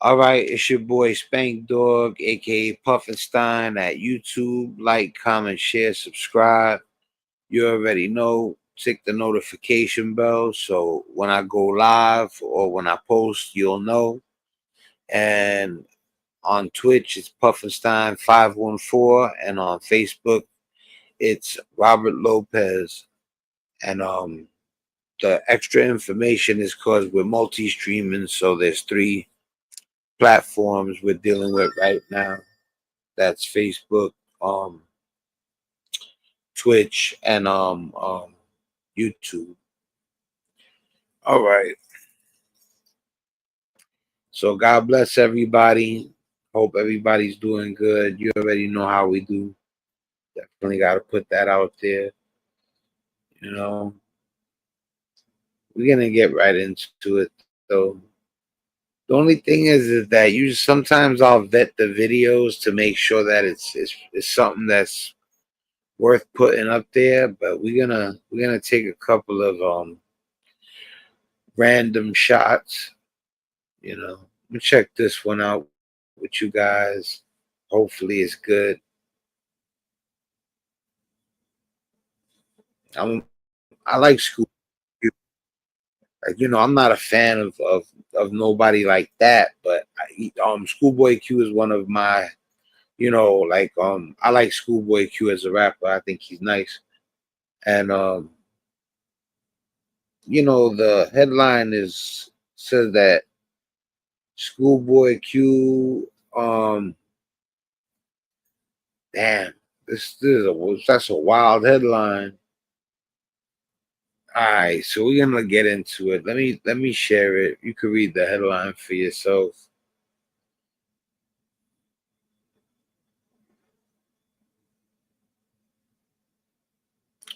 All right, it's your boy Spankdog, aka Puffinstein, at YouTube. Like, comment, share, subscribe. You already know. Tick the notification bell so when I go live or when I post, you'll know. And on Twitch, it's Puffinstein514, and on Facebook, it's Robert Lopez. And the extra information is because we're multi-streaming, so there's 3 platforms we're dealing with right now. That's Facebook, Twitch, and YouTube. All right. So God bless everybody. Hope everybody's doing good. You already know how we do. Definitely got to put that out there. You know, we're gonna get right into it though. The only thing is that you sometimes I'll vet the videos to make sure that it's something that's worth putting up there. But we're gonna take a couple of random shots. Let me check this one out with you guys. Hopefully it's good. I like School. Like, I'm not a fan of nobody like that, but Schoolboy Q is one of my, I like Schoolboy Q as a rapper. I think he's nice. And the headline says that Schoolboy Q, damn, that's a wild headline. All right, so we're gonna get into it. Let me share it. You can read the headline for yourself.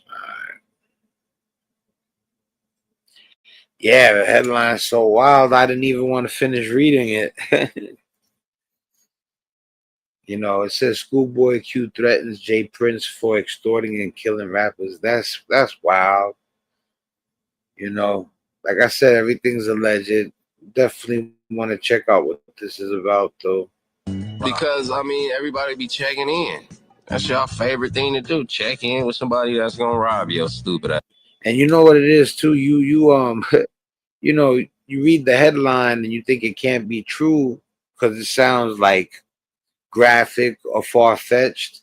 All right. Yeah, the headline's so wild. I didn't even want to finish reading it. It says Schoolboy Q threatens Jay Prince for extorting and killing rappers. That's wild. Like I said, everything's alleged. Definitely want to check out what this is about, though. Because everybody be checking in. That's your favorite thing to do. Check in with somebody that's gonna rob your stupid ass. And you know what it is too. You you read the headline and you think it can't be true because it sounds like graphic or far fetched.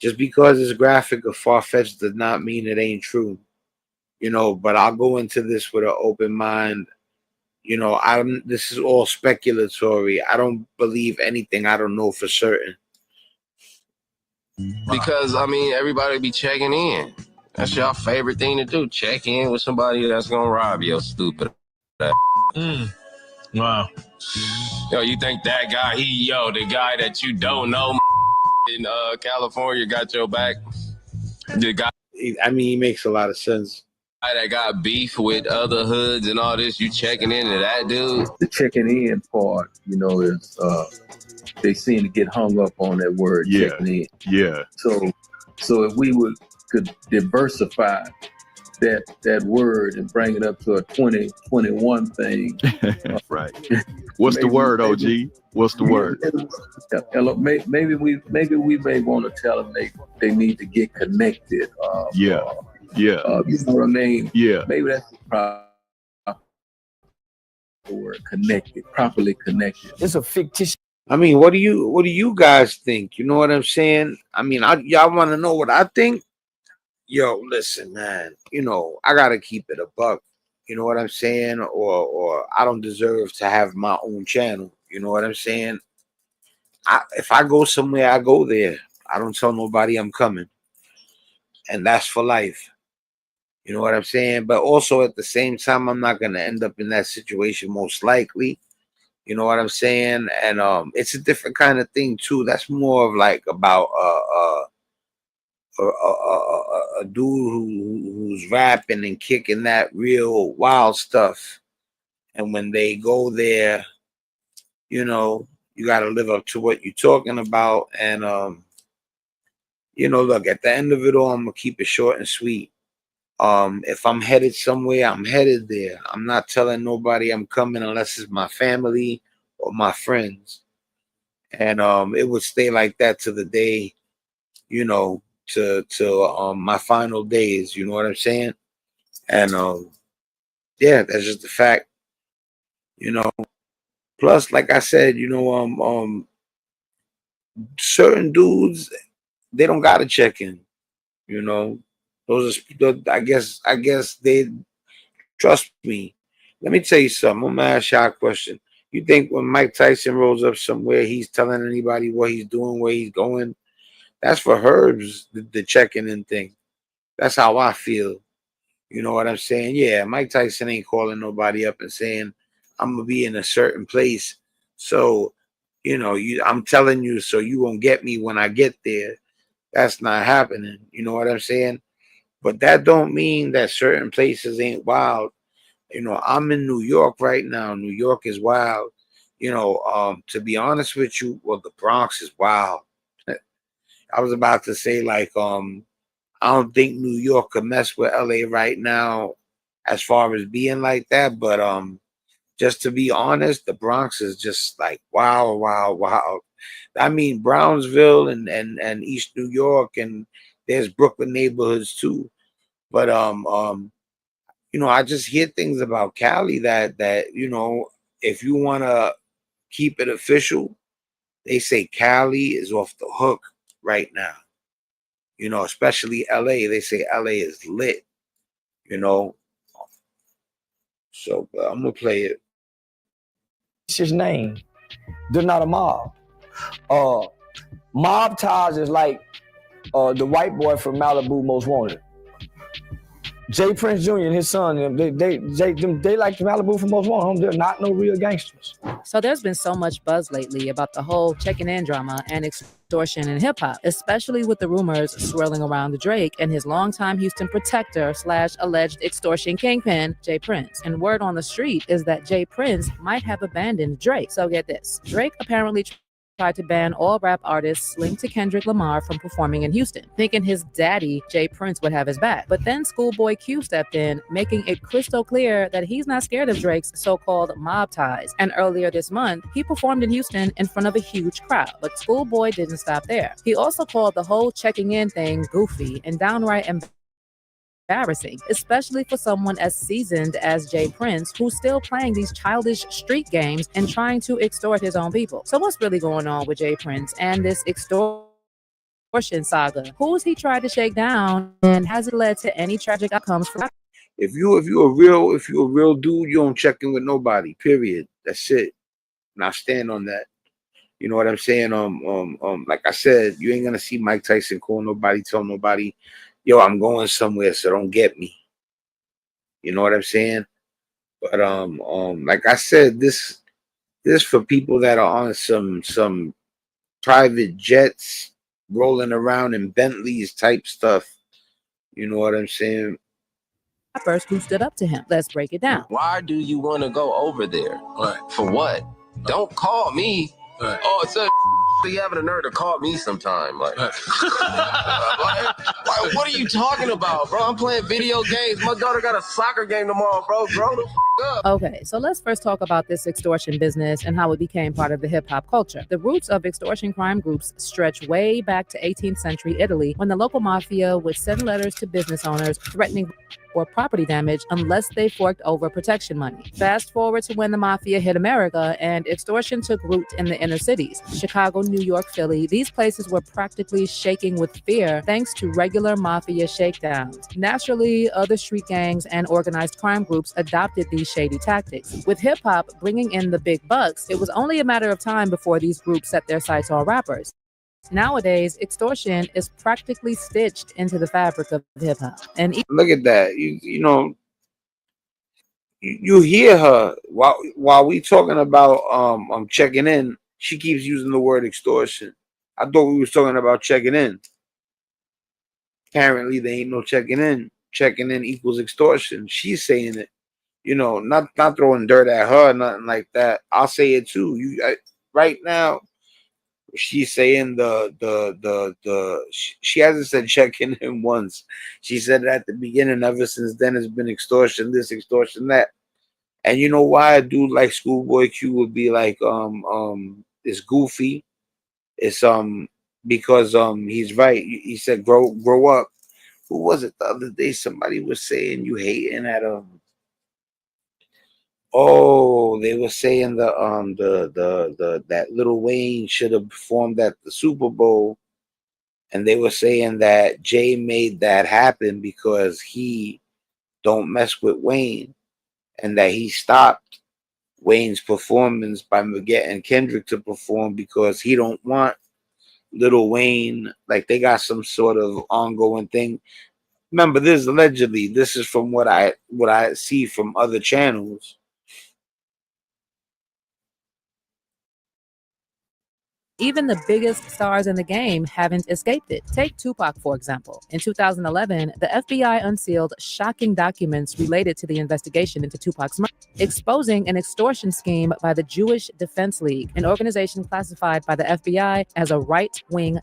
Just because it's graphic or far fetched does not mean it ain't true. But I'll go into this with an open mind. This is all speculatory. I don't believe anything I don't know for certain. Because everybody be checking in. That's your favorite thing to do. Check in with somebody that's gonna rob your stupid ass. Wow. Yo, you think that guy, the guy that you don't know in California got your back? The guy He makes a lot of sense. that got beef with other hoods and all this, you checking into that dude? The checking in part, is they seem to get hung up on that word checking in. Yeah. So if we could diversify that word and bring it up to a 2021 thing. Right. What's the word, OG? What's the word? Maybe we may want to tell them they need to get connected. Yeah. You know what I mean? Yeah. Maybe that's the proper word, connected, properly connected. It's a fictitious. What do you guys think? You know what I'm saying? Y'all want to know what I think? Yo, listen, man. I gotta keep it a buck. You know what I'm saying? Or I don't deserve to have my own channel. You know what I'm saying? If I go somewhere, I go there. I don't tell nobody I'm coming, and that's for life. You know what I'm saying? But also at the same time, I'm not gonna end up in that situation most likely. You know what I'm saying? And it's a different kind of thing too. That's more of like about a dude who's rapping and kicking that real wild stuff. And when they go there, you got to live up to what you're talking about. And look, at the end of it all, I'm gonna keep it short and sweet. If I'm headed somewhere, I'm headed there. I'm not telling nobody I'm coming unless it's my family or my friends. And it would stay like that to the day, you know, to my final days, you know what I'm saying? And yeah, that's just the fact, you know. Plus, like I said, certain dudes, they don't gotta check in, you know. Those are, I guess they trust me. Let me tell you something. I'm gonna ask y'all a question. You think when Mike Tyson rolls up somewhere, he's telling anybody what he's doing, where he's going? That's for Herbs, the checking in thing. That's how I feel. You know what I'm saying? Yeah, Mike Tyson ain't calling nobody up and saying, I'm gonna be in a certain place. So, I'm telling you so you won't get me when I get there. That's not happening. You know what I'm saying? But that don't mean that certain places ain't wild. I'm in New York right now. New York is wild. To be honest with you, well, the Bronx is wild. I was about to say, like, I don't think New York could mess with LA right now as far as being like that. But just to be honest, the Bronx is just like wow, wow, wow. I mean Brownsville and East New York, and there's Brooklyn neighborhoods too. But I just hear things about Cali that if you wanna keep it official, they say Cali is off the hook right now. Especially LA. They say LA is lit, you know. So I'm gonna play it. It's his name. They're not a mob. Mob ties is like the white boy from Malibu Most Wanted. Jay Prince Jr. and his son, they like Malibu for Most Wanted. They're not no real gangsters. So there's been so much buzz lately about the whole checking in drama and extortion in hip hop, especially with the rumors swirling around Drake and his longtime Houston protector / alleged extortion kingpin, Jay Prince. And word on the street is that Jay Prince might have abandoned Drake. So get this, Drake apparently tried to ban all rap artists linked to Kendrick Lamar from performing in Houston, thinking his daddy, Jay Prince, would have his back. But then Schoolboy Q stepped in, making it crystal clear that he's not scared of Drake's so-called mob ties. And earlier this month, he performed in Houston in front of a huge crowd. But Schoolboy didn't stop there. He also called the whole checking in thing goofy and downright embarrassing, especially for someone as seasoned as Jay Prince, who's still playing these childish street games and trying to extort his own people. So what's really going on with Jay Prince and this extortion saga? Who's he tried to shake down, and has it led to any tragic outcomes for? If you're a real dude, you don't check in with nobody. Period. That's it. And I stand on that. You know what I'm saying? Like I said, you ain't gonna see Mike Tyson call nobody, tell nobody, yo, I'm going somewhere, so don't get me. You know what I'm saying? But like I said, this for people that are on some private jets rolling around in Bentleys type stuff. You know what I'm saying? Rappers who stood up to him. Let's break it down. Why do you want to go over there? What? For what? Don't call me. What? Oh, it's you having a nerve to call me sometime. Like, what are you talking about, bro? I'm playing video games. My daughter got a soccer game tomorrow, bro. Grow the up. Okay, so let's first talk about this extortion business and how it became part of the hip-hop culture. The roots of extortion crime groups stretch way back to 18th century Italy, when the local mafia would send letters to business owners threatening or property damage unless they forked over protection money. Fast forward to when the mafia hit America and extortion took root in the inner cities. Chicago, New York, Philly, these places were practically shaking with fear thanks to regular mafia shakedowns. Naturally, other street gangs and organized crime groups adopted these shady tactics. With hip-hop bringing in the big bucks, it was only a matter of time before these groups set their sights on rappers. Nowadays, extortion is practically stitched into the fabric of hip-hop. And look at that. You hear her while we talking about checking in, she keeps using the word extortion. I thought we was talking about checking in. Apparently there ain't no checking in. Checking in equals extortion. She's saying it. Not throwing dirt at her, nothing like that. I'll say it too. Right now, she's saying she hasn't said checking in once. She said it at the beginning. Ever since then, it's been extortion, this, extortion, that. And you know why a dude like Schoolboy Q would be like it's goofy. It's because he's right. He said grow up. Who was it the other day? Somebody was saying you hating at oh, they were saying the that Lil Wayne should have performed at the Super Bowl, and they were saying that Jay made that happen because he don't mess with Wayne, and that he stopped Wayne's performance by getting Kendrick to perform because he don't want Lil Wayne. Like they got some sort of ongoing thing. Remember, this allegedly. This is from what I see from other channels. Even the biggest stars in the game haven't escaped it. Take Tupac, for example. In 2011, the FBI unsealed shocking documents related to the investigation into Tupac's murder, exposing an extortion scheme by the Jewish Defense League, an organization classified by the FBI as a right-wing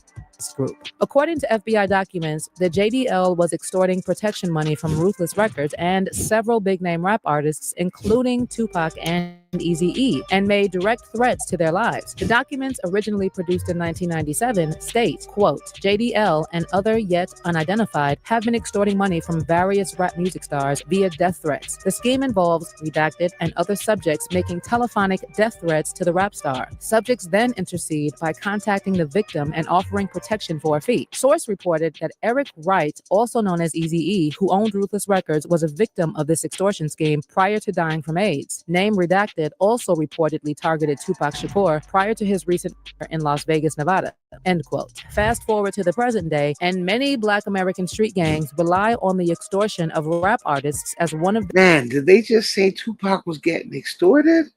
group. According to FBI documents, the JDL was extorting protection money from Ruthless Records and several big-name rap artists, including Tupac and Eazy-E, and made direct threats to their lives. The documents, originally produced in 1997, state, quote, JDL and other yet unidentified have been extorting money from various rap music stars via death threats. The scheme involves redacted and other subjects making telephonic death threats to the rap star. Subjects then intercede by contacting the victim and offering protection for a fee. Source reported that Eric Wright, also known as Eazy-E, who owned Ruthless Records, was a victim of this extortion scheme prior to dying from AIDS. Name redacted also reportedly targeted Tupac Shakur prior to his recent in Las Vegas, Nevada. End quote. Fast forward to the present day, and many Black American street gangs rely on the extortion of rap artists as one of the— Man, did they just say Tupac was getting extorted?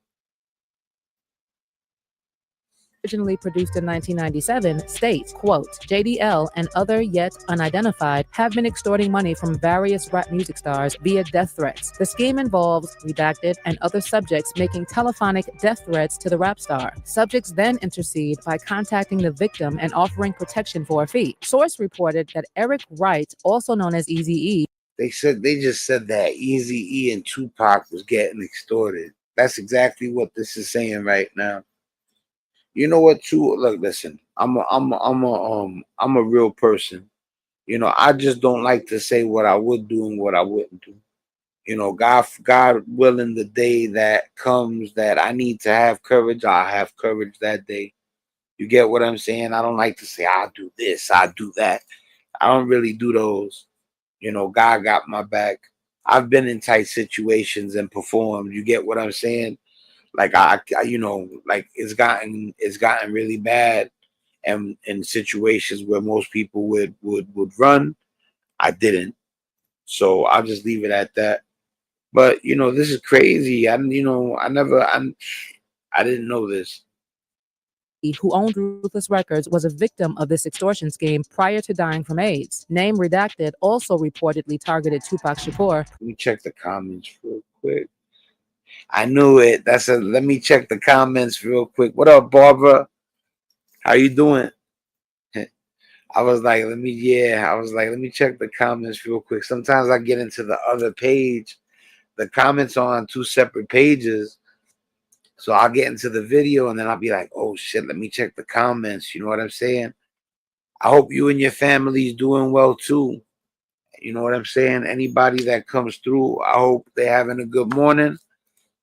originally produced in 1997, states, quote, JDL and other yet unidentified have been extorting money from various rap music stars via death threats. The scheme involves redacted and other subjects making telephonic death threats to the rap star. Subjects then intercede by contacting the victim and offering protection for a fee. Source reported that Eric Wright, also known as Eazy-E, They just said that Eazy-E and Tupac was getting extorted. That's exactly what this is saying right now. You know what, too? Look, listen. I'm a real person. You know, I just don't like to say what I would do and what I wouldn't do. You know, God willing, the day that comes that I need to have courage, I'll have courage that day. You get what I'm saying? I don't like to say I'll do this, I'll do that. I don't really do those. You know, God got my back. I've been in tight situations and performed. You get what I'm saying? Like you know, like it's gotten really bad, and in situations where most people would run, I didn't. So I'll just leave it at that. But you know, this is crazy. I didn't know this. who owned Ruthless Records, was a victim of this extortion scheme prior to dying from AIDS. Name redacted also reportedly targeted Tupac Shakur. Let me check the comments real quick. I knew it. Let me check the comments real quick. What up, Barbara? How you doing? I was like, let me check the comments real quick. Sometimes I get into the other page. The comments are on two separate pages. So I'll get into the video and then I'll be like, oh shit, let me check the comments. You know what I'm saying? I hope you and your family is doing well too. You know what I'm saying? Anybody that comes through, I hope they're having a good morning.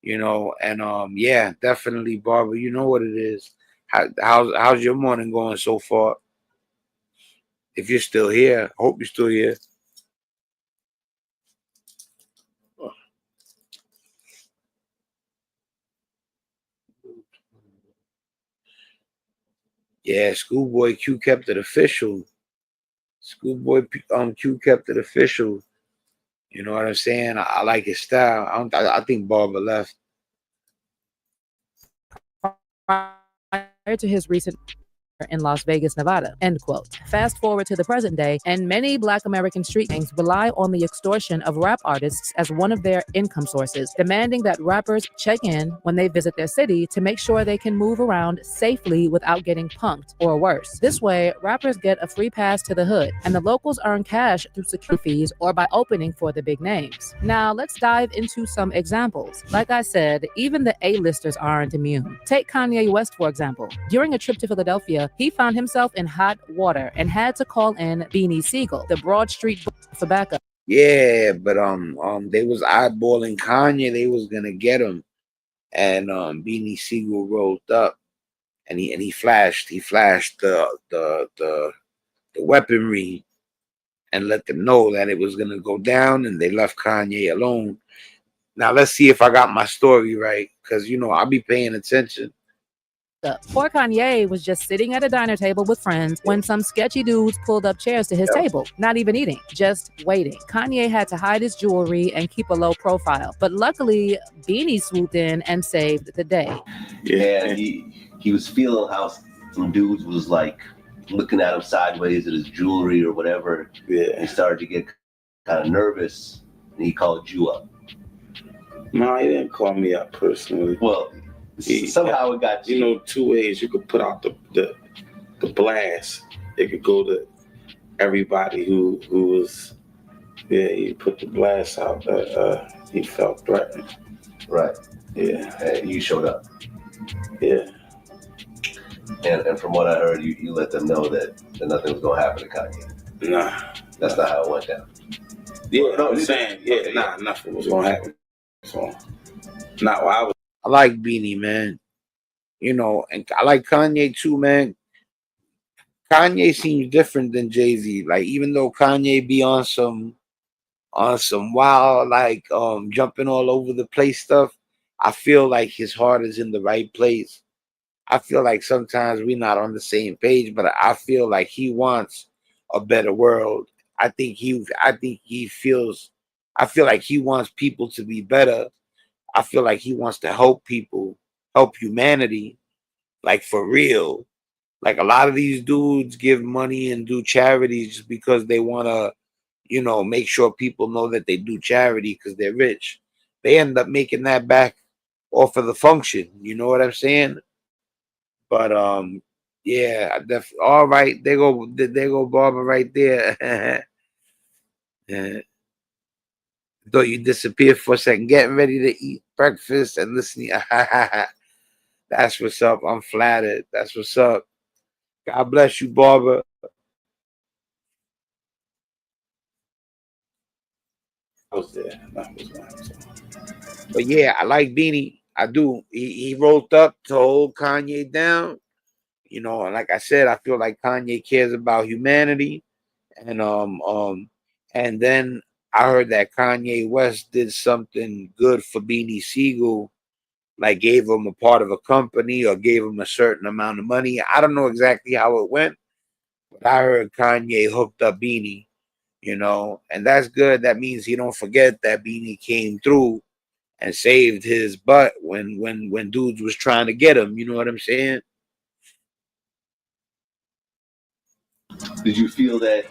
You know, and yeah, definitely, Barbara. You know what it is. How's your morning going so far? If you're still here, I hope you're still here. Yeah, Schoolboy Q kept it official. Schoolboy Q kept it official. You know what I'm saying? I like his style. I think Barbara left. Prior to his recent in Las Vegas, Nevada, end quote. Fast forward to the present day, and many Black American street gangs rely on the extortion of rap artists as one of their income sources, demanding that rappers check in when they visit their city to make sure they can move around safely without getting punked or worse. This way, rappers get a free pass to the hood, and the locals earn cash through security fees or by opening for the big names. Now, let's dive into some examples. Like I said, even the A-listers aren't immune. Take Kanye West, for example. During a trip to Philadelphia, he found himself in hot water and had to call in Beanie Siegel, the Broad Street for backup. Yeah, but they was eyeballing Kanye. They was gonna get him, and Beanie Siegel rolled up, and he flashed the weaponry, and let them know that it was gonna go down, and they left Kanye alone. Now let's see if I got my story right, because I'll be paying attention. Poor Kanye was just sitting at a diner table with friends when some sketchy dudes pulled up chairs to his table, not even eating, just waiting. Kanye had to hide his jewelry and keep a low profile, but luckily Beanie swooped in and saved the day. Yeah, he was feeling how some dudes was like looking at him sideways at his jewelry or whatever. Yeah, he started to get kind of nervous, and he called you up. No, he didn't call me up personally. Well, somehow it got two ways you could put out the blast. It could go to everybody who was he put the blast out that he felt threatened. Right. Yeah. And you showed up. Yeah. And from what I heard, you let them know that nothing was gonna happen to Kanye. Nah. That's not how it went down. Yeah, no, I'm saying, nothing was gonna happen. So not why I was. I like Beanie, man. And I like Kanye too, man. Kanye seems different than Jay-Z. Like, even though Kanye be on some wild, like jumping all over the place stuff, I feel like his heart is in the right place. I feel like sometimes we're not on the same page, but I feel like he wants a better world. I feel like he wants people to be better. I feel like he wants to help people, help humanity, like for real. Like a lot of these dudes give money and do charities just because they want to, make sure people know that they do charity because they're rich. They end up making that back off of the function. You know what I'm saying? But yeah, I definitely. All right, there go Barbara right there. Yeah. Though you disappeared for a second, getting ready to eat breakfast and listening. That's what's up. I'm flattered. That's what's up. God bless you, Barbara. I was there. But yeah, I like Beanie. I do. He rolled up to hold Kanye down. And like I said, I feel like Kanye cares about humanity. And then I heard that Kanye West did something good for Beanie Siegel, like gave him a part of a company or gave him a certain amount of money. I don't know exactly how it went, but I heard Kanye hooked up Beanie, and that's good. That means he don't forget that Beanie came through and saved his butt when dudes was trying to get him. You know what I'm saying? Did you feel that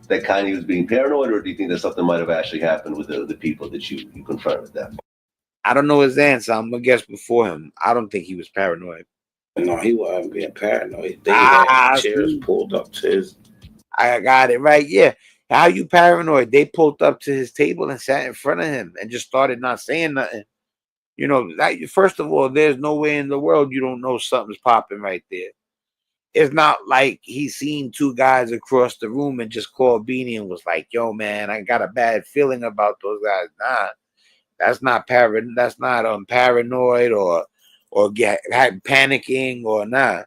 Kanye was being paranoid, or do you think that something might have actually happened with the people that you confronted at that point? I don't know his answer. I'm gonna guess before him. I don't think he was paranoid. No, he wasn't being paranoid. They had chairs pulled up to his. I got it right. Yeah. How you paranoid? They pulled up to his table and sat in front of him and just started not saying nothing. First of all, there's no way in the world you don't know something's popping right there. It's not like he seen two guys across the room and just called Beanie and was like, "Yo, man, I got a bad feeling about those guys." Nah, that's not paranoid or panicking or nah.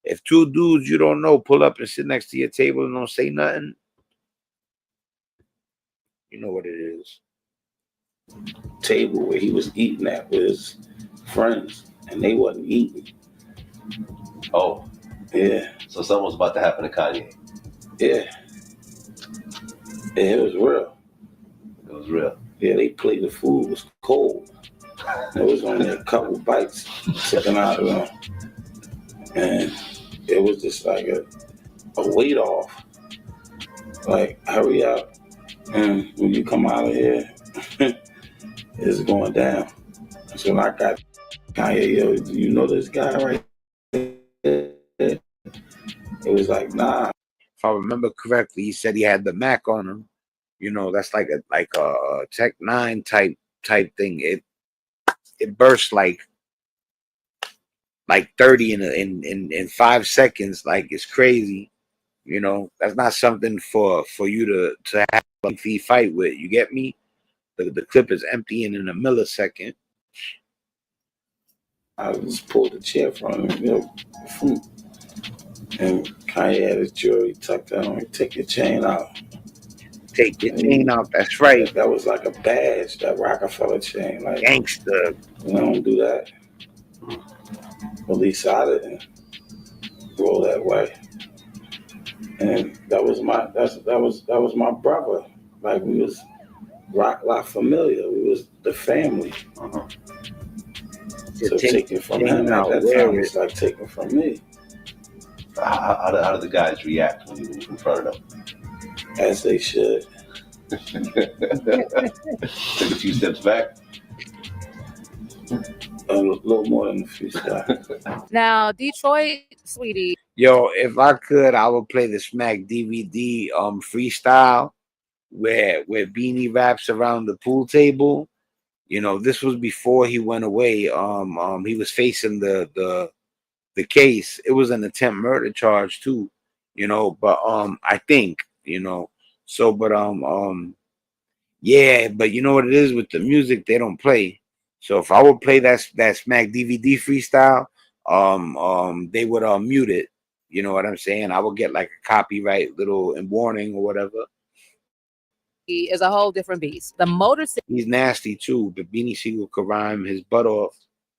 If two dudes you don't know pull up and sit next to your table and don't say nothing, you know what it is. Table where he was eating at with his friends, and they wasn't eating. Oh. Yeah. So something was about to happen to Kanye. Yeah. Yeah, it was real. It was real. Yeah, they played the food was cold. There was only a couple bites taken out of them. And it was just like a weight off. Like, hurry up. And when you come out of here, it's going down. So when I got Kanye, yo, do you know this guy right there? It was like, nah. If I remember correctly, he said he had the Mac on him. You know, that's like a Tech 9 type thing. It burst like 30 in 5 seconds. Like, it's crazy. You know, that's not something for you to have a lengthy fight with. You get me? The clip is emptying in a millisecond. I just pulled the chair from him, you know, and Kanye had his jewelry tucked on. Take your chain out. Take your chain out. That's right. That was like a badge, that Rockefeller chain. Like, gangster. You don't do that. At least I didn't roll that way. And that was my brother. Like, we was rock familiar. We was the family. Uh-huh. So taking from him at that time, it's like taking from me. How did the guys react when you confronted them? As they should. Took a few steps back. A little more than a few steps. Now, Detroit, sweetie. Yo, if I could, I would play the Smack DVD freestyle where Beanie raps around the pool table. You know, this was before he went away. He was facing the case. It was an attempt murder charge too, you know, but I think, you know, so but yeah, but you know what it is with the music, they don't play. So if I would play that Smack DVD freestyle, they would mute it. You know what I'm saying? I would get like a copyright little warning or whatever. He is a whole different beast. The Motor He's nasty too, but Beanie Siegel could rhyme his butt off.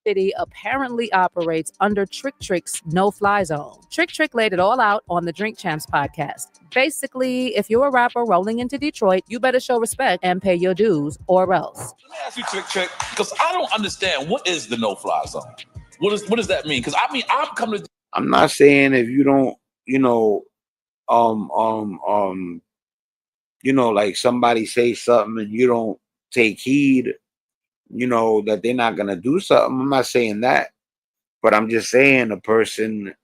City apparently operates under Trick's no-fly zone. Trick laid it all out on the Drink Champs podcast. Basically, if you're a rapper rolling into Detroit, you better show respect and pay your dues, or else. Let me ask you, Trick, because I don't understand, what is the no-fly zone? What does that mean? Because I mean, I'm not saying if you don't, you know, you know, like somebody say something and you don't take heed, you know, that they're not gonna do something. I'm not saying that, but I'm just saying a person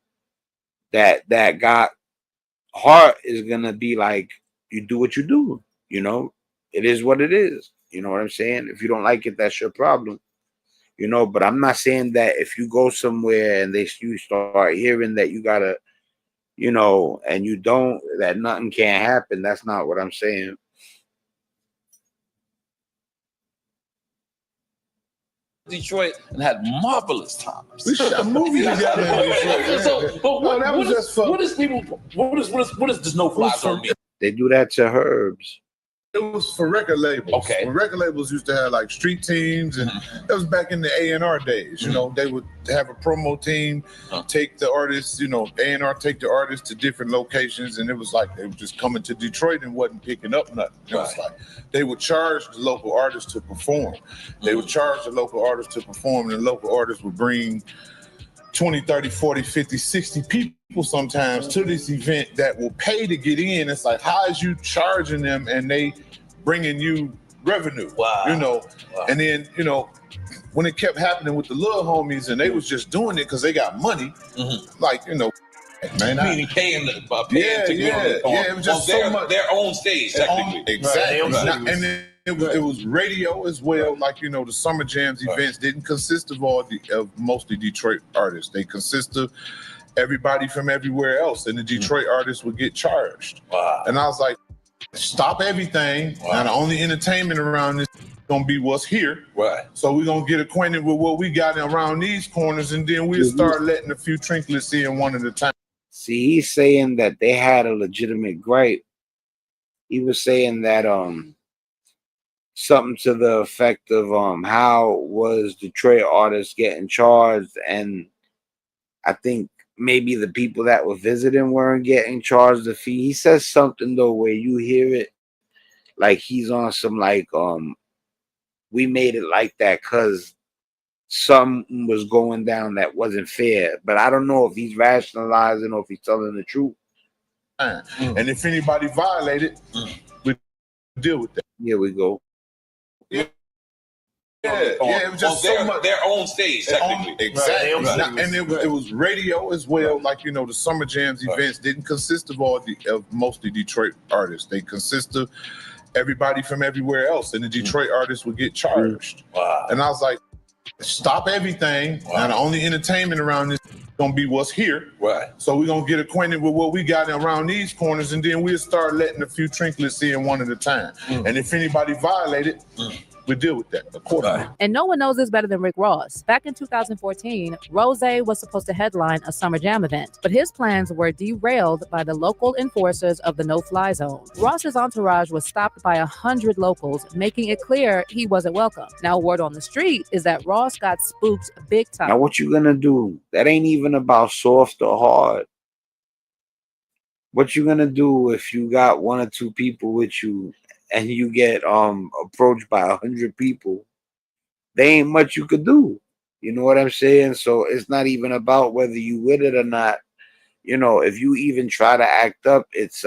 that got heart is gonna be like, you do what you do, you know, it is what it is. You know what I'm saying? If you don't like it, that's your problem. You know, but I'm not saying that if you go somewhere and you start hearing that you gotta, you know, and you don't, that nothing can happen. That's not what I'm saying. Detroit and had marvelous times. We shot movies together in Detroit. So, but what is this no-fly zone mean? They do that to Herbs. It was for record labels. Okay. When record labels used to have like street teams, and that was back in the A&R days. You know, they would have a promo team, take the artists, you know, A&R take the artists to different locations, and it was like they were just coming to Detroit and wasn't picking up nothing. It was like they would charge the local artists to perform. They would charge the local artists to perform, and the local artists would bring 20, 30, 40, 50, 60 people sometimes to this event that will pay to get in. It's like, how is you charging them and they bringing you revenue? Wow. You know, and then, you know, when it kept happening with the little homies and they was just doing it because they got money, like, you know, man, meaning paying to it was just so much their own stage, technically. Exactly. And then it was radio as well. Like, you know, the Summer Jams events didn't consist of mostly Detroit artists. They consist of everybody from everywhere else, and the Detroit artists would get charged. Wow. And I was like, stop everything. Now the only entertainment around this is gonna be what's here. Right. So we're gonna get acquainted with what we got around these corners, and then we'll start letting a few trinkets in one at a time. See, he's saying that they had a legitimate gripe. He was saying that something to the effect of how was Detroit artists getting charged, and I think maybe the people that were visiting weren't getting charged the fee. He says something though where you hear it like he's on some like we made it like that because something was going down that wasn't fair. But I don't know if he's rationalizing or if he's telling the truth. And if anybody violated, we deal with that. Here we go. Yeah, it was just so much. Their own stage, technically. Exactly. Right. And it was radio as well. Like, you know, the Summer Jams events didn't consist of mostly Detroit artists. They consist of everybody from everywhere else. And the Detroit artists would get charged. Wow. And I was like, stop everything. Wow. Now the only entertainment around this is gonna be what's here. Right. So we're gonna get acquainted with what we got around these corners, and then we'll start letting a few trinklets in one at a time. And if anybody violated, we deal with that accordingly. And no one knows this better than Rick Ross. Back in 2014, Rose was supposed to headline a Summer Jam event, but his plans were derailed by the local enforcers of the no-fly zone. Ross's entourage was stopped by 100 locals, making it clear he wasn't welcome. Now, word on the street is that Ross got spooked big time. Now, what you gonna do? That ain't even about soft or hard. What you gonna do if you got one or two people with you and you get approached by 100 people? There ain't much you could do. You know what I'm saying? So it's not even about whether you with it or not. You know, if you even try to act up, it's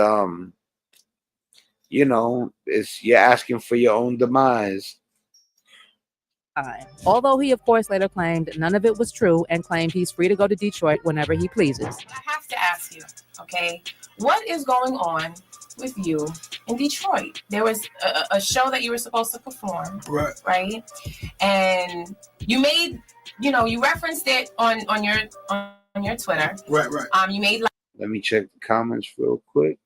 you know, it's you're asking for your own demise. Although he, of course, later claimed none of it was true and claimed he's free to go to Detroit whenever he pleases. I have to ask you, okay, what is going on with you in Detroit? There was a show that you were supposed to perform, right? And you made, you know, you referenced it on your Twitter, right. You made. Let me check the comments real quick.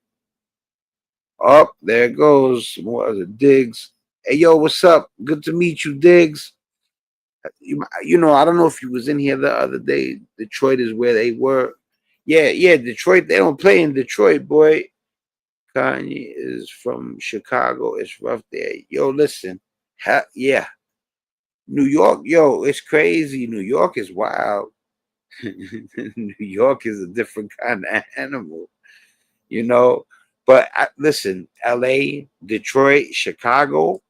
Oh, there it goes. More of the Diggs. Hey, yo, what's up? Good to meet you, Diggs. You know, I don't know if you was in here the other day. Detroit is where they were. Yeah, Detroit. They don't play in Detroit, boy. Kanye is from Chicago. It's rough there. Yo, listen. Yeah. New York, yo, it's crazy. New York is wild. New York is a different kind of animal, you know. But listen, LA, Detroit, Chicago,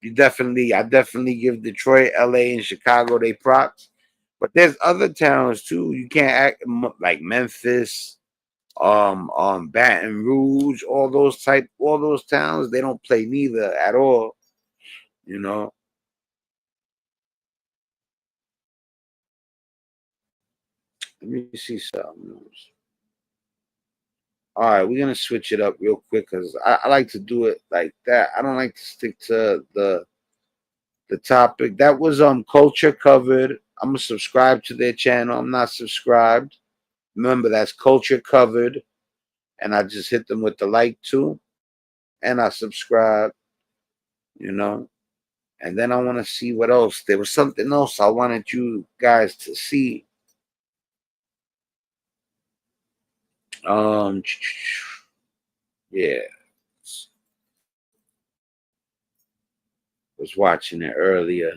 I definitely give Detroit, LA, and Chicago they props. But there's other towns too. You can't act like Memphis, Baton Rouge, all those towns. They don't play neither at all, you know. Let me see something else. All right, we're gonna switch it up real quick because I like to do it like that. I don't like to stick to the topic. That was Culture Covered. I'm gonna subscribe to their channel. I'm not subscribed. Remember, that's Culture Covered, and I just hit them with the like too, and I subscribe. You know, and then I want to see what else. There was something else I wanted you guys to see. Yeah, was watching it earlier.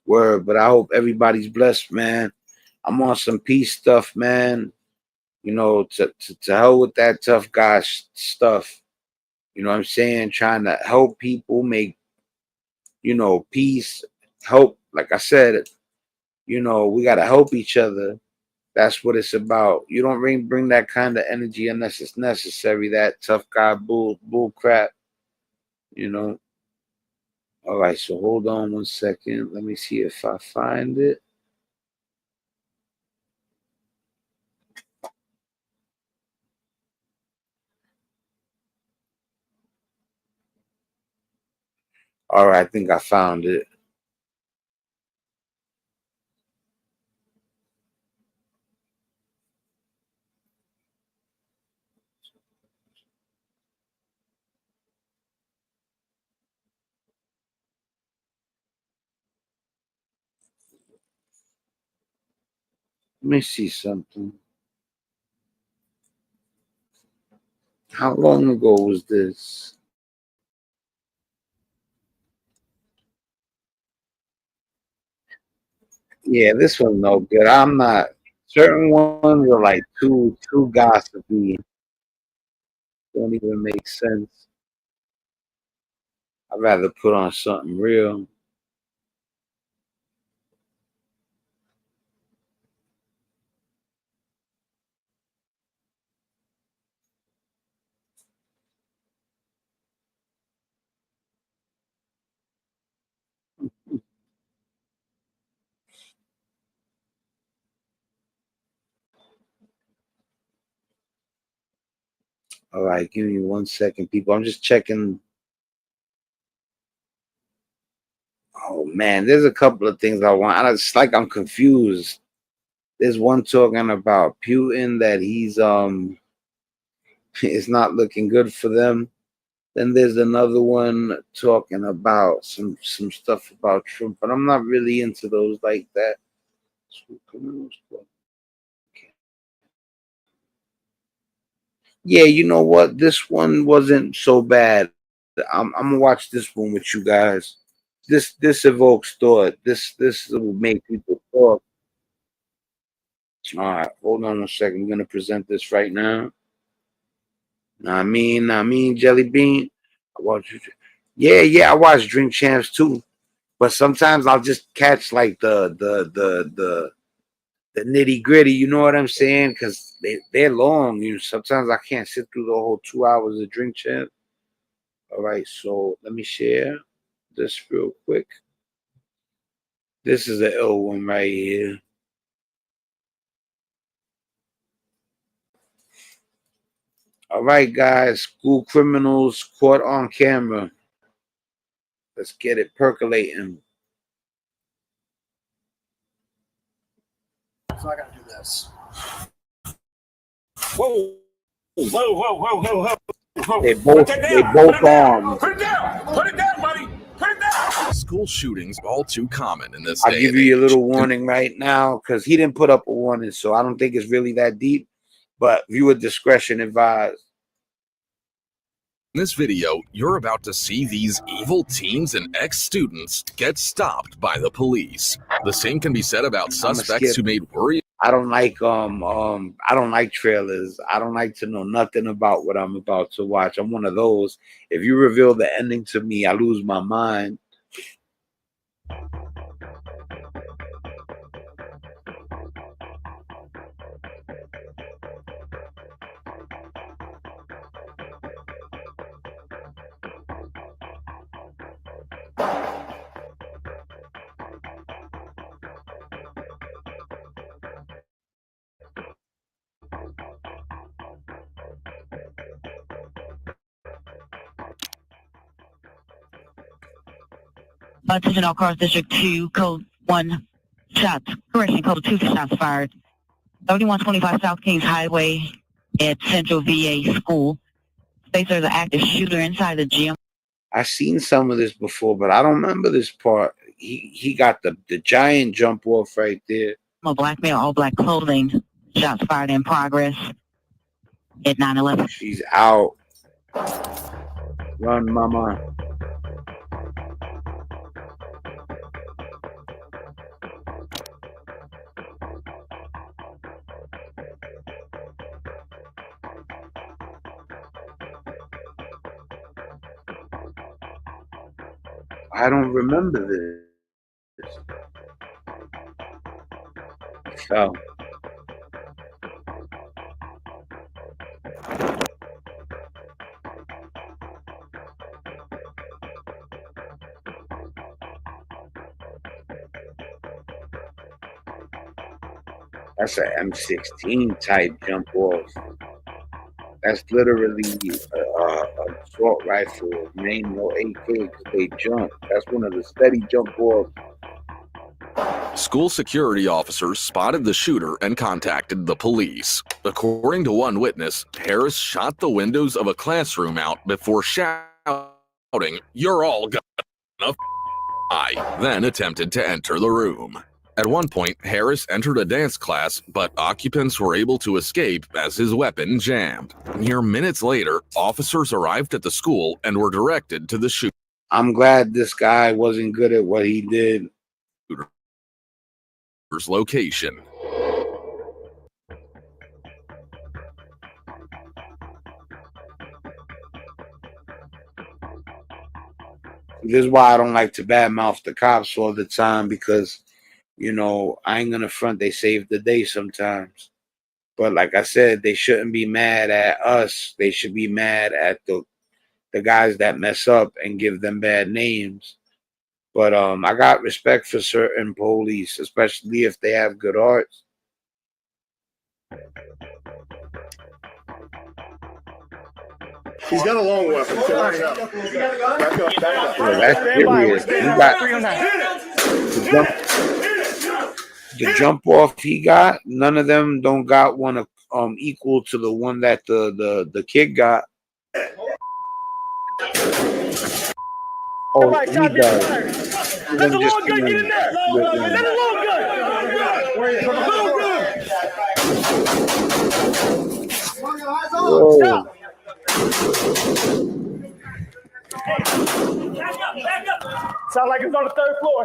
Word, but I hope everybody's blessed, man. I'm on some peace stuff, man. You know, to hell with that tough guy stuff. You know what I'm saying? Trying to help people make, you know, peace, help. Like I said, you know, we got to help each other. That's what it's about. You don't bring that kind of energy unless it's necessary. That tough guy bull crap, you know. All right, so hold on 1 second. Let me see if I find it. All right, I think I found it. Let me see something. How long ago was this? Yeah, this one no good. I'm not Certain ones are like too gossipy. Don't even make sense. I'd rather put on something real. All right, give me 1 second, people. I'm just checking. Oh man, there's a couple of things I want. It's like I'm confused. There's one talking about Putin that he's it's not looking good for them. Then there's another one talking about some stuff about Trump, but I'm not really into those like that. Yeah, you know what? This one wasn't so bad. I'm gonna watch this one with you guys. This evokes thought. This will make people talk. All right, hold on 1 second. I'm gonna present this right now. I mean, Jelly Bean. I watch you. Yeah, I watch Drink Champs too. But sometimes I'll just catch like the nitty gritty. You know what I'm saying? Because they're long. You know, sometimes I can't sit through the whole 2 hours of Drink Champs. All right, so let me share this real quick. This is an ill one right here. All right, guys, school criminals caught on camera. Let's get it percolating. So I gotta do this. Whoa. They both armed. Put it down, buddy. Put it down. School shootings are all too common in this I'll day give and you a age. little warning right now because he didn't put up a warning, so I don't think it's really that deep. But viewer discretion advised. In this video, you're about to see these evil teens and ex-students get stopped by the police. The same can be said about suspects who made worry. I don't like I don't like trailers. I don't like to know nothing about what I'm about to watch. I'm one of those. If you reveal the ending to me, I lose my mind. Attention all cars, District 2, code 1, shots. Correction, code 2 shots fired. 3125 South Kings Highway at Central VA School. States there's an active shooter inside the gym. I've seen some of this before, but I don't remember this part. He got the giant jump off right there. A black male, all black clothing. Shots fired in progress at 9/11. She's out. Run, mama. I don't remember this. So. That's an M16 type jump off. That's literally a assault rifle, main no AK because they jump. That's one of the steady jump offs. School security officers spotted the shooter and contacted the police. According to one witness, Harris shot the windows of a classroom out before shouting, "You're all gonna die," then attempted to enter the room. At one point, Harris entered a dance class, but occupants were able to escape as his weapon jammed. Mere minutes later, officers arrived at the school and were directed to the shooter's I'm glad this guy wasn't good at what he did. location. This is why I don't like to badmouth the cops all the time, because, you know, I ain't gonna front. They save the day sometimes. But like I said, they shouldn't be mad at us. They should be mad at the guys that mess up and give them bad names. But I got respect for certain police, especially if they have good hearts. He's got a long weapon. So back up. Back up. Oh, that's serious. He got the jump off he got. None of them don't got one equal to the one that the kid got. Oh, he does. Let the long gun get in there. Let the long gun. Whoa. Sound like it's on the third floor.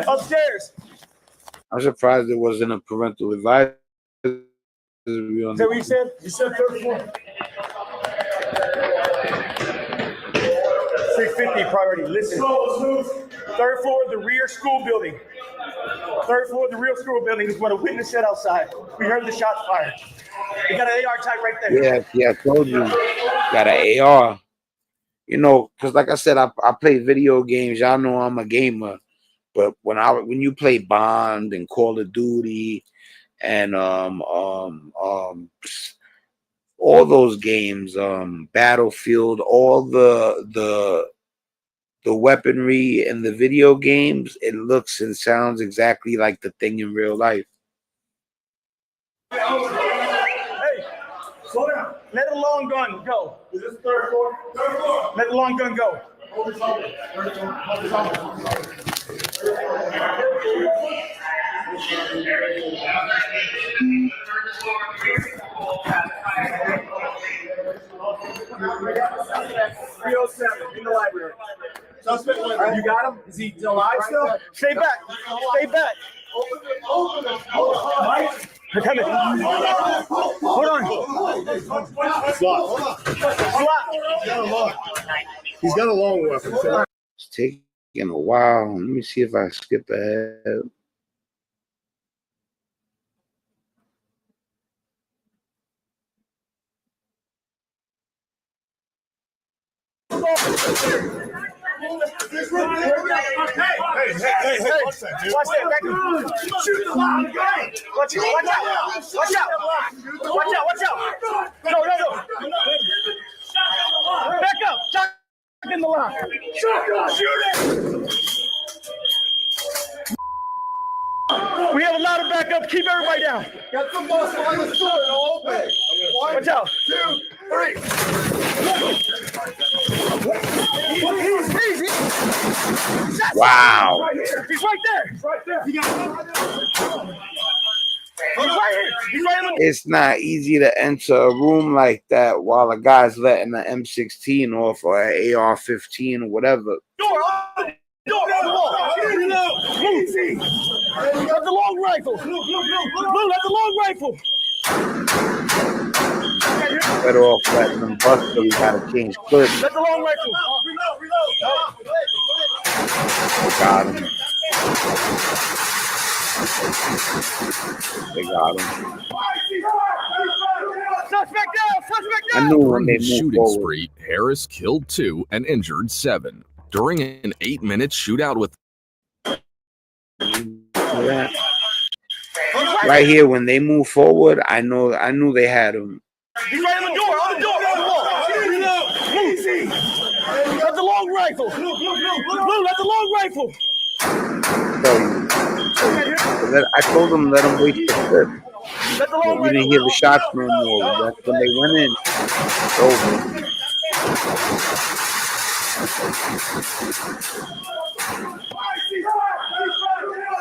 Upstairs. I'm surprised there wasn't a parental advisory. Is that what you said? You said third floor. 650 priority. Listen. Third floor of the rear school building. Third floor of the rear school building is what a witness said outside. We heard the shots fired. We got an AR tag right there. Yeah, I told you. Got an AR. You know, because like I said, I play video games. Y'all know I'm a gamer. But when you play Bond and Call of Duty and all those games, Battlefield, all the weaponry in the video games, it looks and sounds exactly like the thing in real life. Hey, slow down. Let the long gun go. Is this third floor? Third floor. Let the long gun go. Hold this on. Hold this on. In the library. Suspect, you got him? Is he alive still? Stay back. Stay back. Open it. They're coming. Hold on. He's got a long weapon. It's taking a while. Let me see if I skip ahead. Hey, watch that, back up. Shoot the line, go. Watch out. No. Back up. Shot in the line. Shotgun, shoot it. We have a lot of backup. Keep everybody down. Got some muscle on the sword. All open. Watch out. 2, 3. Easy. Wow. He's right there. He got He's right here. It's not easy to enter a room like that while a guy's letting an M16 off or an AR-15 or whatever. Door on the wall. Easy. Let the long rifle. Blue, let the long rifle. Better off letting them bust, so we gotta change clips. Let the long rifle. Reload. Got him. They got him. Suspect down. I knew when they During his moved shooting forward. spree, Harris killed 2 and injured 7. During an 8-minute shootout with Right here, when they move forward, I knew they had him. He's right on the door. On the wall. Easy. Let the long rifle. Blue, let the long rifle. I told them let them wait the clip. Let the long We didn't hear the shots no more. That's when they went in. It's over.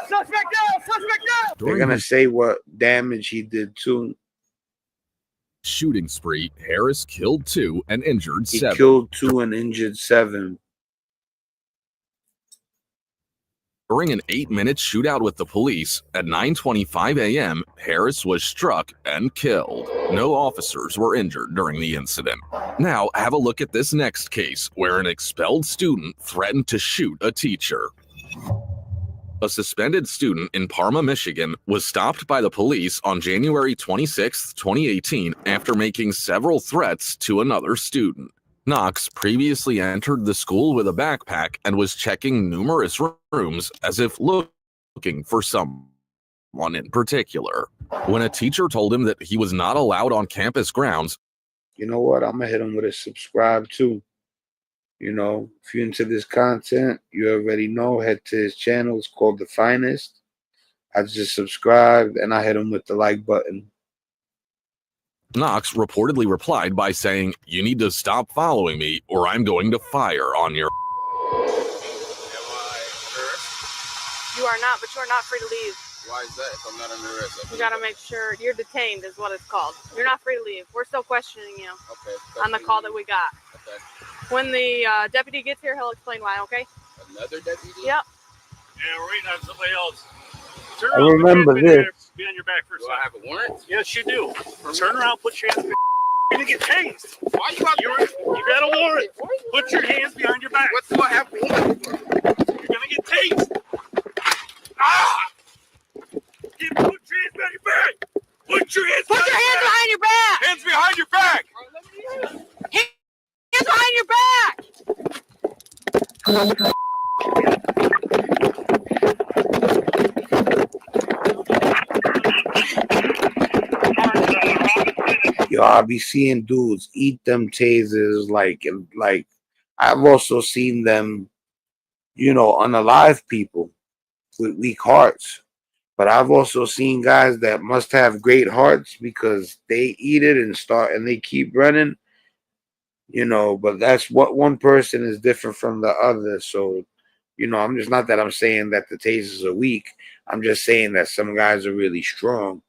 Suspect down. They're gonna say what damage he did too. shooting spree, Harris killed 2 and injured 7. He killed 2 and injured 7. During an 8-minute shootout with the police at 9:25 a.m., Harris was struck and killed. No officers were injured during the incident. Now, have a look at this next case, where an expelled student threatened to shoot a teacher. A suspended student in Parma, Michigan, was stopped by the police on January 26, 2018, after making several threats to another student. Knox previously entered the school with a backpack and was checking numerous rooms as if looking for someone in particular. When a teacher told him that he was not allowed on campus grounds, you know what? I'm going to hit him with a subscribe too. You know, if you're into this content, you already know, head to his channel. It's called The Finest. I just subscribed and I hit him with the like button. Knox reportedly replied by saying, "You need to stop following me or I'm going to fire on your..." You are not, but you are not free to leave. Why is that if I'm not under arrest? You gotta make sure you're detained is what it's called. You're not free to leave. We're still questioning you on the call that we got. Okay. When the deputy gets here, he'll explain why, okay? Another deputy? Yep. Yeah, we're waiting on somebody else. Turn I around, remember put your hands this. behind your back for a Do second. I have a warrant? Yes, you do. Turn around, put your hands behind. You're gonna get tased. Why you got You got a warrant. Put your hands behind your back. What do I have a warrant for? You're gonna get tased. Ah! Put your hands behind your back. Put your hands behind your back. Hands behind your back. Hands behind your back. Yo, I be seeing dudes eat them tasers like I've also seen them, you know, unalive people with weak hearts. But I've also seen guys that must have great hearts because they eat it and they keep running, you know, but that's what one person is different from the other. So, you know, I'm just not that I'm saying that the tasers are weak. I'm just saying that some guys are really strong.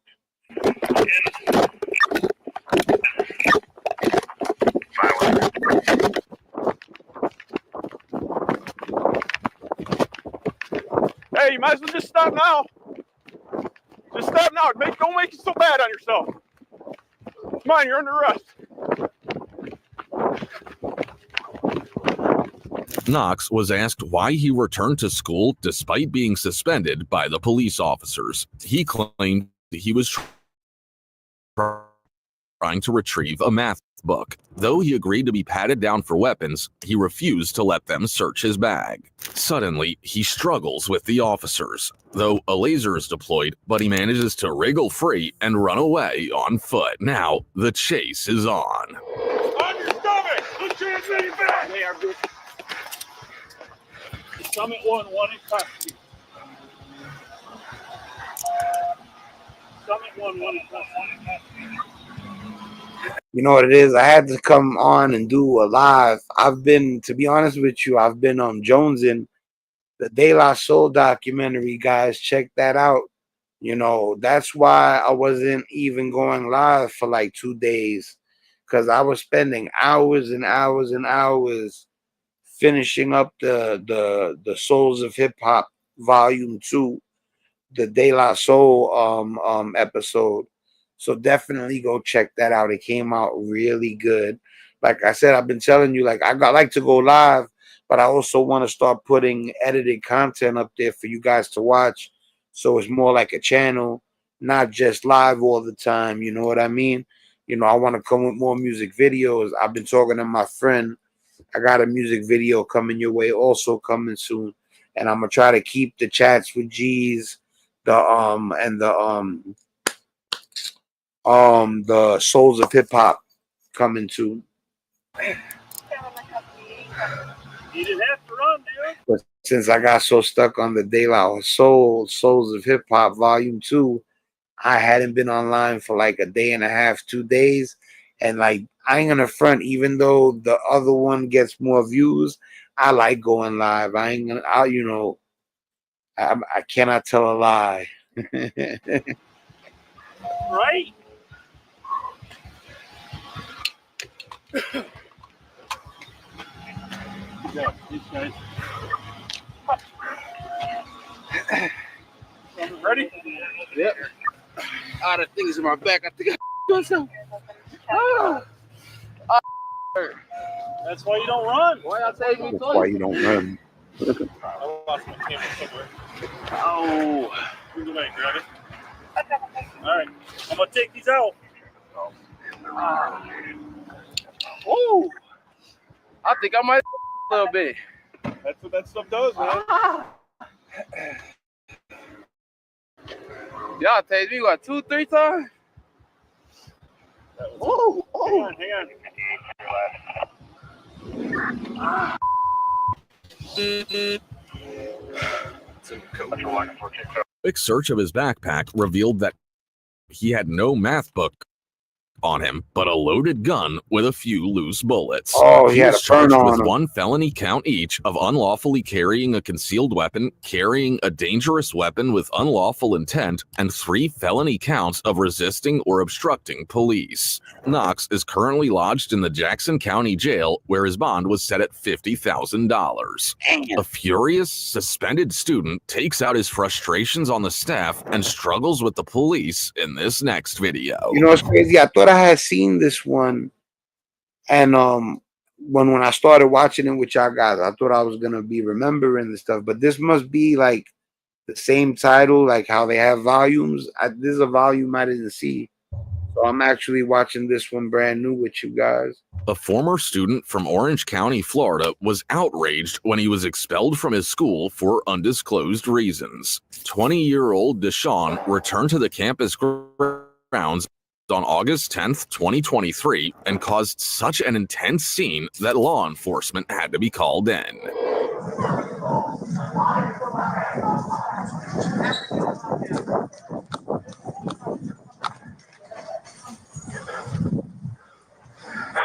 Hey, you might as well just stop now. Just stop now. Don't make it so bad on yourself. Come on, you're under arrest. Knox was asked why he returned to school despite being suspended by the police officers. He claimed he was trying to retrieve a math book. Though he agreed to be patted down for weapons, he refused to let them search his bag. Suddenly, he struggles with the officers, though a laser is deployed, but he manages to wriggle free and run away on foot. Now, the chase is on. On your stomach! Put your hands on your back! They are good. Summit 1 in custody. Summit 1 in custody. You know what it is? I had to come on and do a live. To be honest with you, I've been on Jonesing the De La Soul documentary, guys. Check that out. You know, that's why I wasn't even going live for like 2 days, because I was spending hours and hours and hours finishing up the Souls of Hip Hop Volume 2, the De La Soul episode. So definitely go check that out. It came out really good. Like I said, I've been telling you, like I like to go live, but I also want to start putting edited content up there for you guys to watch. So it's more like a channel, not just live all the time. You know what I mean? You know, I want to come with more music videos. I've been talking to my friend. I got a music video coming your way, also coming soon. And I'm gonna try to keep the chats with G's, the Souls of Hip Hop coming too. You didn't have to run, dude. But since I got so stuck on the De La Soul, Souls of Hip Hop Volume 2, I hadn't been online for like a day and a half, 2 days. And like, I ain't gonna front, even though the other one gets more views, I like going live. I cannot tell a lie. Right? Yeah, these guys. Ready? Yep. Ah, the thing is in my back. I think I doing something. Ah. That's why you don't run. Why I take me? That's why you don't run. I lost my camera somewhere. Oh. You go back, grab it. All right. I'm gonna take these out. Ooh. I think I might a little bit. That's what that stuff does, man. Y'all tased me what 2-3 times? Oh, oh. Hang on. A search of his backpack revealed that he had no math book on him, but a loaded gun with a few loose bullets. Oh, he had was a burn charged on with him. 1 felony count each of unlawfully carrying a concealed weapon, carrying a dangerous weapon with unlawful intent, and 3 felony counts of resisting or obstructing police. Knox is currently lodged in the Jackson County Jail, where his bond was set at $50,000. A furious, suspended student takes out his frustrations on the staff and struggles with the police in this next video. You know what's crazy? I thought I had seen this one, and when I started watching it with y'all guys, I thought I was gonna be remembering the stuff. But this must be like the same title, like how they have volumes. This is a volume I didn't see, so I'm actually watching this one brand new with you guys. A former student from Orange County, Florida, was outraged when he was expelled from his school for undisclosed reasons. 20-year-old Deshaun returned to the campus grounds on August 10th, 2023, and caused such an intense scene that law enforcement had to be called in.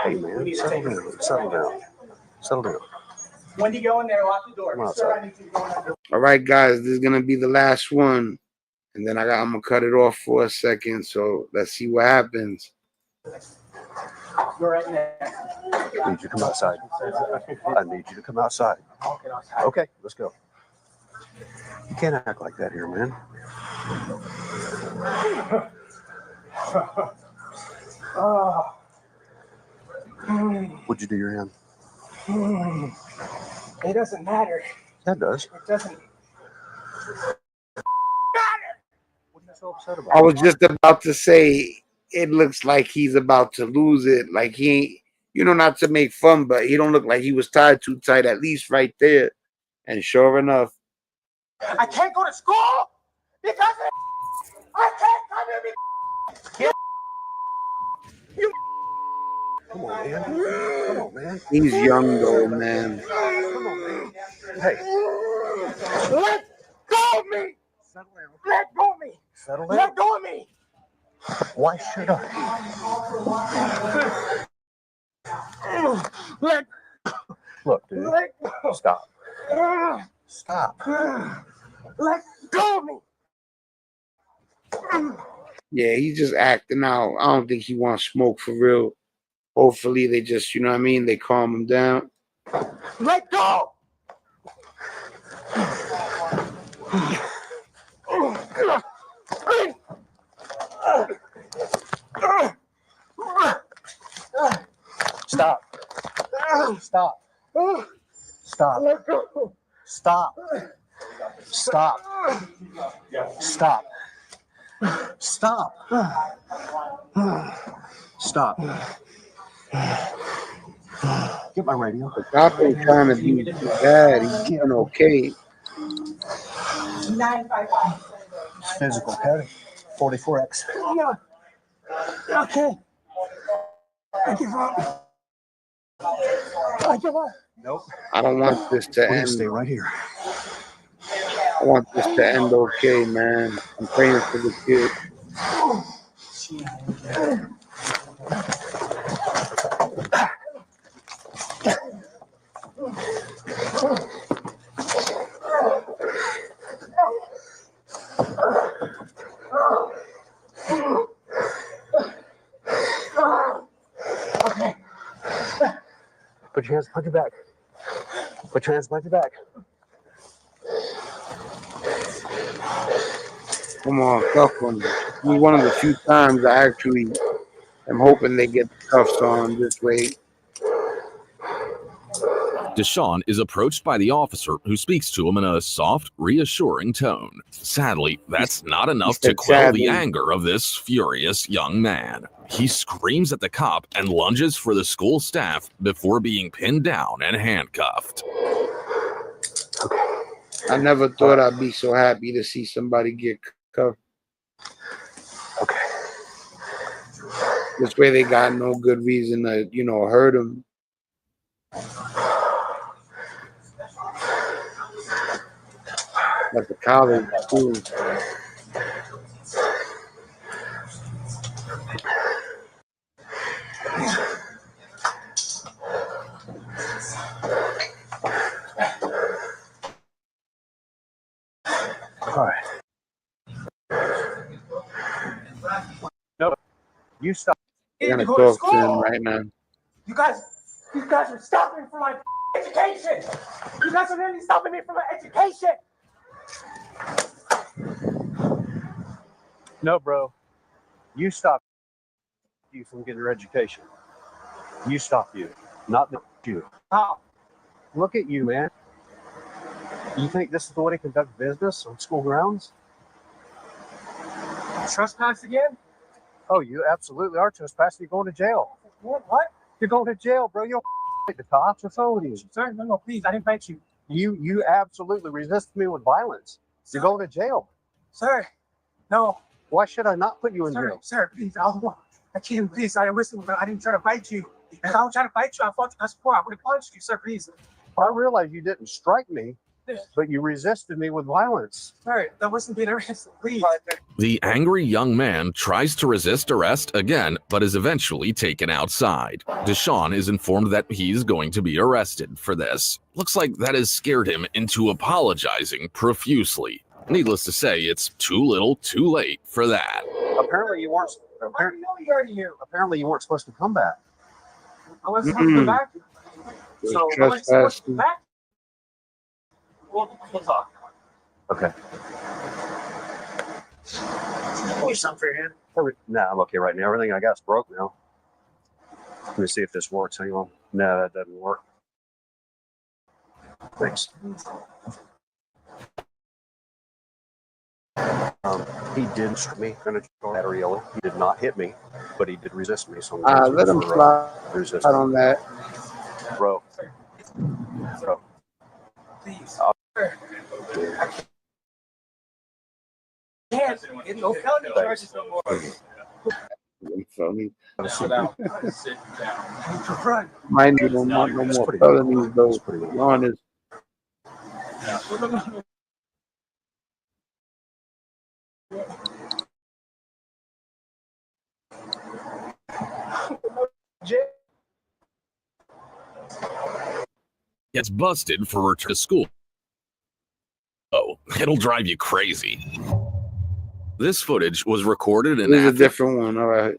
Hey man, settle down. When you go in there, lock the door. Come on, Sir, I need you to go in there. All right, guys, this is gonna be the last one, and then I'm gonna cut it off for a second. So let's see what happens. Go right in there. I need you to come outside. I need you to come outside. Okay, let's go. You can't act like that here, man. What'd you do your hand? It doesn't matter. That does. It doesn't. What are you so upset about? I was just about to say, it looks like he's about to lose it. Like he ain't, you know, not to make fun, but he don't look like he was tied too tight, at least right there. And sure enough, I can't go to school because I can't come here. You. Come on, man. Come on, man. he's young though, man. Come on, man. Hey, Let go of me. settle down. Let go of me. Settle down. Let go of me. Why should I? Look, dude. Let go. Stop. Stop. Let go of me. Yeah, he's just acting out. I don't think he wants smoke for real. Hopefully they just, you know what I mean, they calm him down. Let go. Stop. Stop. Stop. Let go. Stop. Stop. Stop. Stop. Stop. Get my radio. The cop ain't trying to be bad. He's doing okay. 955. Physical carry. 44X. Yeah. Okay. I give up. I give up. Nope. I don't want this to We're gonna end. stay right here. I want this to end okay, man. I'm praying for the kid. Okay. Put your hands behind your back. Put your hands behind your back. Come on, cuff them. This is one of the few times I actually am hoping they get the cuffs on this way. Deshaun is approached by the officer who speaks to him in a soft, reassuring tone. Sadly, that's not enough to quell the anger of this furious young man. He screams at the cop and lunges for the school staff before being pinned down and handcuffed. I never thought I'd be so happy to see somebody get cuffed. Okay. This way they got no good reason to, hurt him. Like the college school. All right. No, you stop. I'm gonna talk to him right now. You guys are stopping me from my education. You guys are really stopping me from my education. No, bro. You stop you from getting your education. You stop you, not you. How? Look at you, man. You think this is the way to conduct business on school grounds? Trespass again? Oh, you absolutely are trespassing. You're going to jail. What? You're going to jail, bro. You'll the cops. What's wrong with you? Sir, no, please. I didn't fight you. You absolutely resisted me with violence. You're going to jail. Sir, no. Why should I not put you in jail? Sir, please. I can't. Please. I listen. I didn't try to fight you. If I was trying to fight you, I fought the support. I would have punched you, sir. Please. I realize you didn't strike me, but you resisted me with violence. Sir, that wasn't being arrested. Please. The angry young man tries to resist arrest again, but is eventually taken outside. Deshaun is informed that he's going to be arrested for this. Looks like that has scared him into apologizing profusely. Needless to say, it's too little, too late for that. Apparently you weren't. Apparently you weren't supposed to come back. I wasn't supposed to come back. So I wasn't supposed to come back. We'll talk. Okay. Something for your hand. Nah, I'm okay right now. Everything I got's broke now. Let me see if this works. Hang on. No, that doesn't work. Thanks. He did strike me in a battery yellow. He did not hit me, but he did resist me. So Let him slide on that. Bro. Please. Can't get no felony charges no more. Felony. Sit down. Might need no more felonies though. Be honest. Gets busted for return to school. Oh, it'll drive you crazy. This footage was recorded in This is a different one. All right.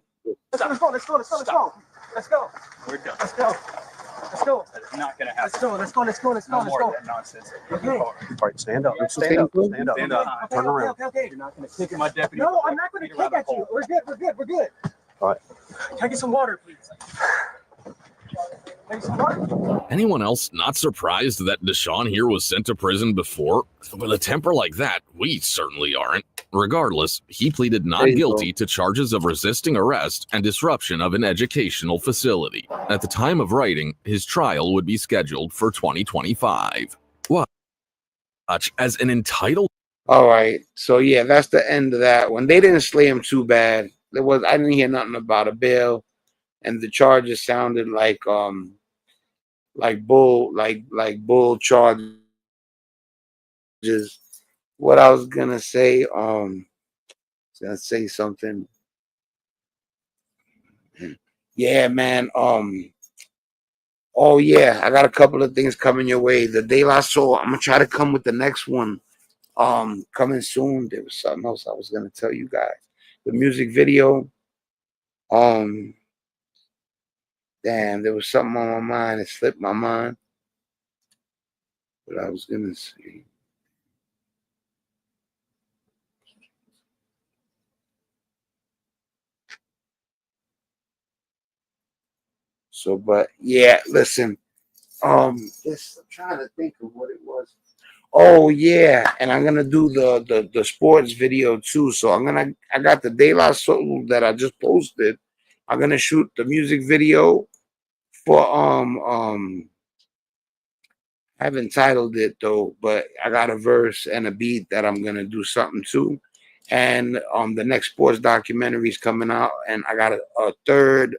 Let's go. Let's go. We're done. Let's go. That is not gonna happen. Let's go. No more of that nonsense. Okay. All right, stand up. Stand up. Stand up. Turn around. Okay. You're not gonna kick at my deputy. No, I'm not going to kick at you. We're good. All right. Can I get some water, please? Anyone else not surprised that Deshaun here was sent to prison before? With a temper like that, we certainly aren't. Regardless, he pleaded not guilty to charges of resisting arrest and disruption of an educational facility. At the time of writing, his trial would be scheduled for 2025. Watch as an entitled. All right. So yeah, that's the end of that one. They didn't slay him too bad. I didn't hear nothing about a bail, and the charges sounded like bull charges. What I was gonna say, something. Yeah, man. Oh yeah, I got a couple of things coming your way. The De La Soul, I'm gonna try to come with the next one. Coming soon. There was something else I was gonna tell you guys. The music video. Damn, there was something on my mind. It slipped my mind. What I was gonna say. So, but yeah, listen. I'm trying to think of what it was. Oh yeah, and I'm gonna do the sports video too. So I got the De La Soul that I just posted. I'm gonna shoot the music video for I haven't titled it though, but I got a verse and a beat that I'm gonna do something to. And the next sports documentary is coming out, and I got a third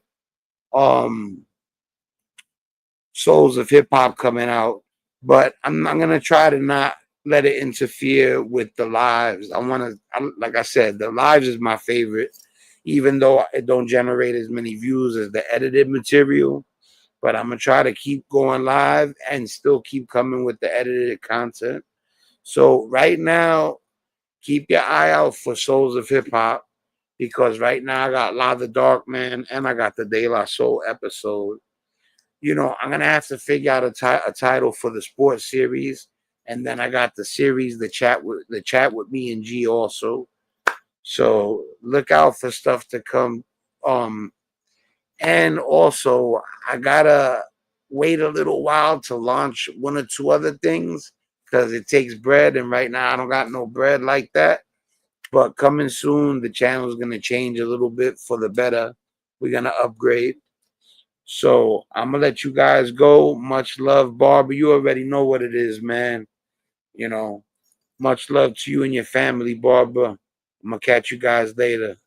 Souls of Hip Hop coming out, but I'm gonna try to not let it interfere with the lives. Like I said, the lives is my favorite, even though it don't generate as many views as the edited material. But I'm gonna try to keep going live and still keep coming with the edited content. So right now, keep your eye out for Souls of Hip Hop, because right now I got La the Dark Man and I got the De La Soul episode. You know, I'm gonna have to figure out a title for the sports series, and then I got the series, the chat with me and G also. So look out for stuff to come. And also I gotta wait a little while to launch one or two other things because it takes bread, and right now I don't got no bread like that. But coming soon, the channel is gonna change a little bit for the better. We're gonna upgrade. So I'm gonna let you guys go. Much love, Barbara. You already know what it is, man. You know, much love to you and your family, Barbara. I'm gonna catch you guys later.